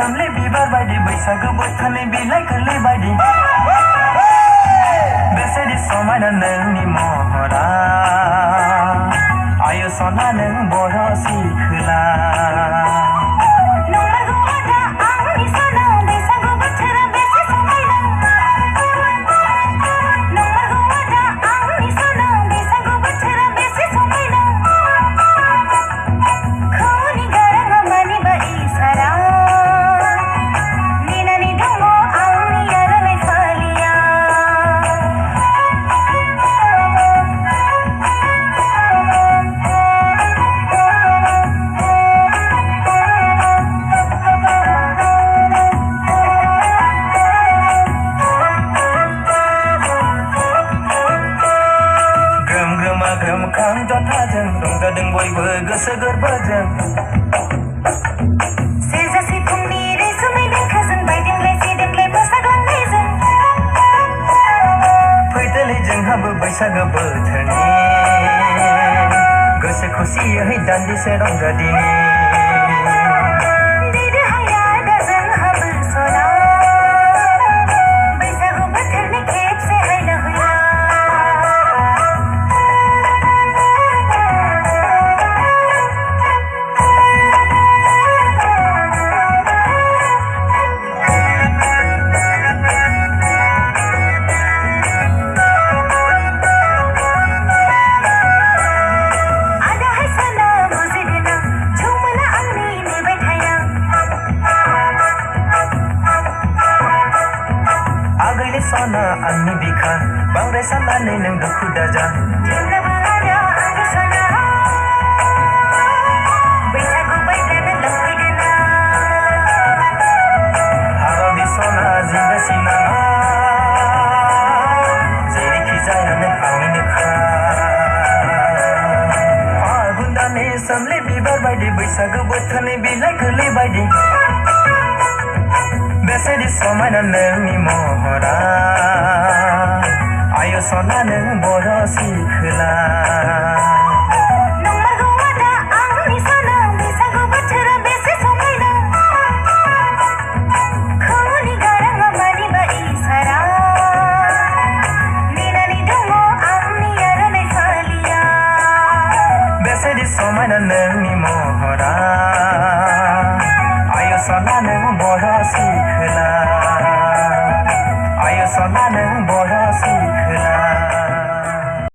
सोमलि बिबार बायदि बैसागु बोथोरनि बिलाइ गोरलै बायदि बेसेदि समायना नोंनि महरा आयु सना नों बर' सिखोला ग्रोमखां जथाजों रंजादों बयबो गोसो गोरबोजों सेरजा सिफुंनि रैसुमै देंखोजों बायदेमलाय सिदेमलाय मोसाग्लांनायजों फैदोलै जोंहाबो बैसागो बोथोरनि गोसो खुसियै दान्दिसे रंजादिनि सना आंनि बिखा बांद्राय साननानै नों दुखु दाजा जेब्लाबो आरो आंनि सना बैसागु बायब्लानो लोंफैदोना हाबाबि सना जिंगासि नाङा जेरैखि जाया नों आंनिनोखा फागुन दाननि सोमलि बिबार बायदि बैसागु बोथोरनि बिलाइ गोरलै बायदि बेसेदि समायना नोंनि महरा आयु सना नों बर' सिखोला नंमारगौ आदा आंनि सना बैसागु बोथोरा बेसे समायना खौनि गाराङा मानिबा इसारा नेनानै दङ आंनि आर'नाइ फालिया बेसेदि समायना नोंनि महरा आयु सना नों बर' सिखोला आयु सना नों